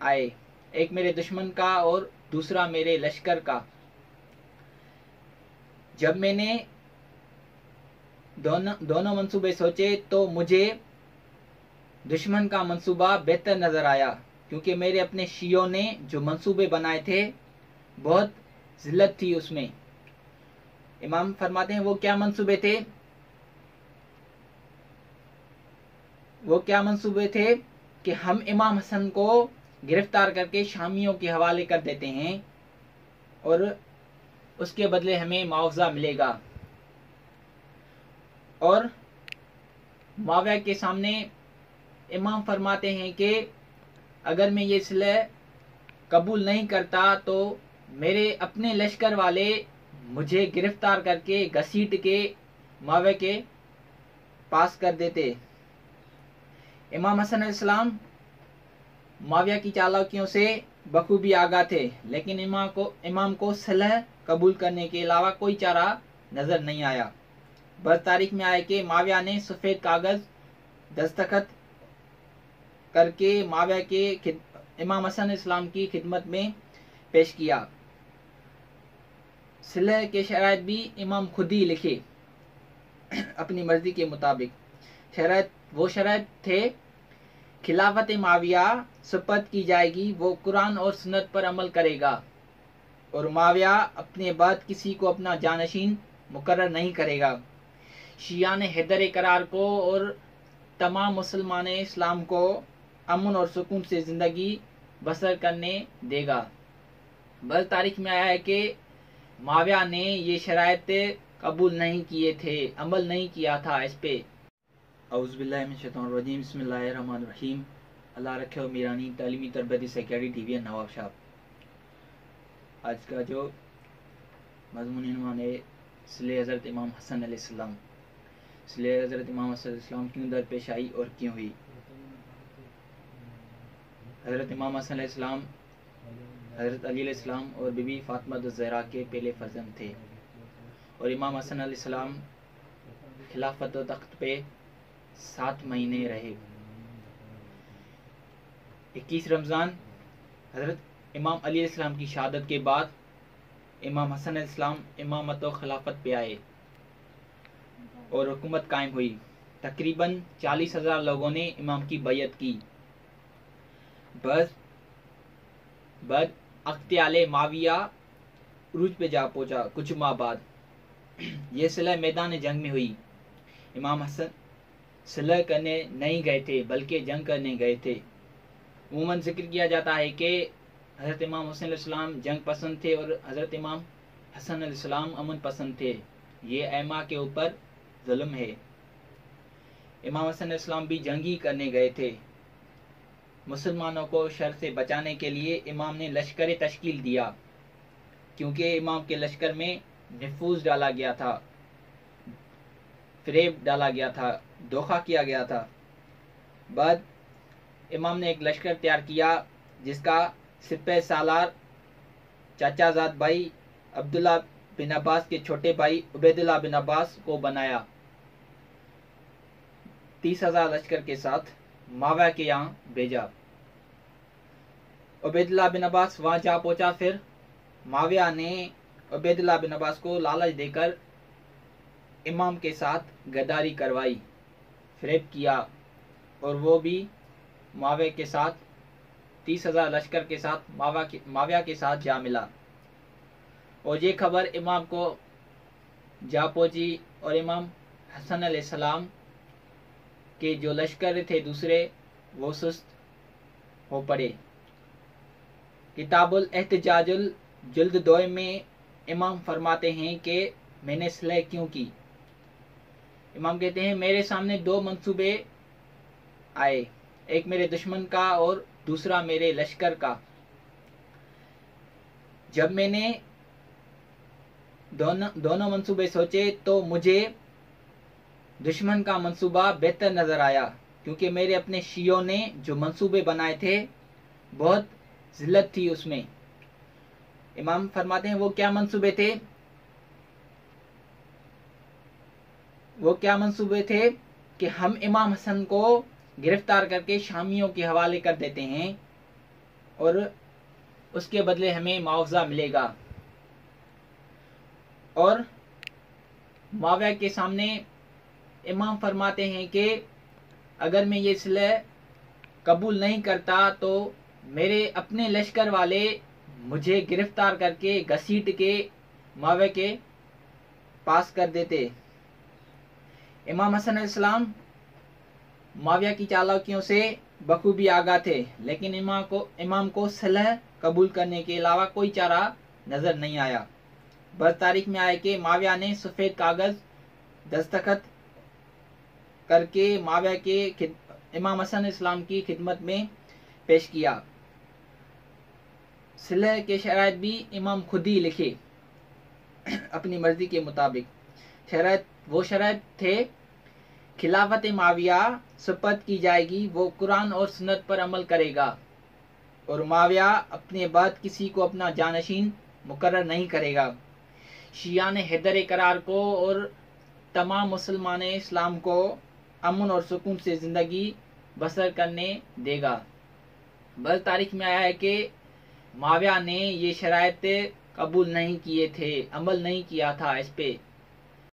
आए, एक मेरे दुश्मन का और दूसरा मेरे लश्कर का। जब मैंने दोनों मंसूबे सोचे तो मुझे दुश्मन का मंसूबा बेहतर नजर आया, क्योंकि मेरे अपने शियों ने जो मंसूबे बनाए थे बहुत जिल्लत थी उसमें। इमाम फरमाते हैं वो क्या मंसूबे थे कि हम इमाम हसन को गिरफ्तार करके शामियों के हवाले कर देते हैं और उसके बदले हमें मुआवजा मिलेगा। और मुआविया के सामने इमाम फरमाते हैं कि अगर मैं ये सुलह कबूल नहीं करता तो मेरे अपने लश्कर वाले मुझे गिरफ्तार करके घसीट के मुआविया के पास कर देते। इमाम हसन अलैहिस्सलाम मुआविया की चालाकियों से बखूबी आगाह थे, लेकिन इमाम को सलह कबूल करने के अलावा कोई चारा नजर नहीं आया। बस तारीख में आया कि मुआविया ने सफेद कागज दस्तखत करके मुआविया के इमाम हसन अलैहिस्सलाम की खिदमत में पेश किया। सलह के शराइत भी इमाम खुद ही लिखे अपनी मर्जी के मुताबिक। वो शराइत थे, खिलाफत मुआविया सुपरद की जाएगी, वो कुरान और सुन्नत पर अमल करेगा और मुआविया अपने बाद किसी को अपना जानशीन मुकर्रर नहीं करेगा। शियाने हैदर करार को और तमाम मुसलमान इस्लाम को अमन और सुकून से जिंदगी बसर करने देगा। बल तारीख में आया है कि मुआविया ने ये शराइत कबूल नहीं किए थे, अमल नहीं किया था इस पे। औज़ुबिल्लाहि मिनश शैतानिर रजीम, बिस्मिल्लाहिर रहमानिर रहीम। अल्लाह रखे मीरानी तालीमी तरबियती सेक्रेटरी डिवीजन नवाबशाह। आज का जो मज़मून इन्वान है सिले हज़रत इमाम हसन अलैहिस्सलाम। सिले हज़रत इमाम हसन अलैहिस्सलाम क्यों दरपेश आई और क्यों हुई। हज़रत इमाम हसन अलैहिस्सलाम हज़रत अली अलैहिस्सलाम और बीबी फातिमा ज़हरा के पहले फर्जंद थे और इमाम हसन अलैहिस्सलाम खिलाफत व तख्त पे 7 महीने रहे। 21 रमज़ान हज़रत इमाम अली अलैहिस्सलाम की शहादत के बाद इमाम हसन अलैहिस्सलाम इमामत व खिलाफत पे आए और हुकूमत कायम हुई। तकरीबन 40,000 लोगों ने इमाम की बैयत की। बद अख्तियाले मुआविया उरूज पे जा पहुंचा कुछ माह बाद। ये सलह मैदान जंग में हुई। इमाम हसन सलह करने नहीं गए थे बल्कि जंग करने गए थे। उमूमन जिक्र किया जाता है कि हज़रत इमाम हुसैन अलैहिस्सलाम जंग पसंद थे और हज़रत इमाम हसन अलैहिस्सलाम अमन पसंद थे। ये ऐमा के ऊपर जुल्म है। इमाम हसन अलैहिस्सलाम भी जंग ही करने गए थे। मुसलमानों को शर से बचाने के लिए इमाम ने लश्कर तश्कील दिया, क्योंकि इमाम के लश्कर में नफूज डाला गया था, फरेब डाला गया था, धोखा किया गया था। बाद इमाम ने एक लश्कर तैयार किया जिसका सिपह सालार चाचाजाद भाई अब्दुल्ला बिन अब्बास के छोटे भाई उबैदुल्लाह बिन अब्बास को बनाया। 30,000 लश्कर के साथ मुआविया के यहाँ भेजा। उबैदुल्लाह बिन अब्बास वहां जा पहुंचा। फिर मुआविया ने उबैदुल्लाह बिन अब्बास को लालच देकर इमाम के साथ गद्दारी करवाई, फरेब किया और वो भी मुआविया के साथ 30,000 लश्कर के साथ मुआविया के साथ जा मिला। और ये खबर इमाम को जा पहुंची और इमाम हसन अलैहिस्सलाम के जो लश्कर थे दूसरे वो सुस्त हो पड़े। किताबुल एहतिजाजुल जुल्द 2 में इमाम फरमाते हैं कि मैंने सलह क्यों की। इमाम कहते हैं मेरे सामने 2 मंसूबे आए, एक मेरे दुश्मन का और दूसरा मेरे लश्कर का। जब मैंने दोनों मंसूबे सोचे तो मुझे दुश्मन का मंसूबा बेहतर नजर आया, क्योंकि मेरे अपने शियों ने जो मंसूबे बनाए थे बहुत जिल्लत थी उसमें। इमाम फरमाते हैं वो क्या मंसूबे थे कि हम इमाम हसन को गिरफ्तार करके शामियों के हवाले कर देते हैं اور اس کے بدلے ہمیں معاوضہ ملے گا. اور معاویہ کے سامنے امام فرماتے ہیں کہ اگر میں یہ صلح قبول نہیں کرتا تو میرے اپنے لشکر والے مجھے گرفتار کر کے گھسیٹ کے معاویہ کے پاس کر دیتے. امام حسن علیہ السلام معاویہ کی چالاکیوں سے بخوبی آگاہ تھے، لیکن امام کو صلح قبول کرنے کے علاوہ کوئی چارہ نظر نہیں آیا. بس تاریخ میں آئے کہ معاویہ نے سفید کاغذ دستخط کر کے معاویہ کے امام حسن علیہ السلام کی خدمت میں پیش کیا. صلح کے شرائط بھی امام خود ہی لکھے اپنی مرضی کے مطابق. وہ شرائط تھے: خلافت معاویہ سپرد کی جائے گی، وہ قرآن اور سنت پر عمل کرے گا، اور معاویہ اپنے بعد کسی کو اپنا جانشین مقرر نہیں کرے گا. شیعہ نے حیدر قرار کو اور تمام مسلمان اسلام کو امن اور سکون سے زندگی بسر کرنے دے گا. بل تاریخ میں آیا ہے کہ معاویہ نے یہ شرائط قبول نہیں کیے تھے، عمل نہیں کیا تھا اس پہ.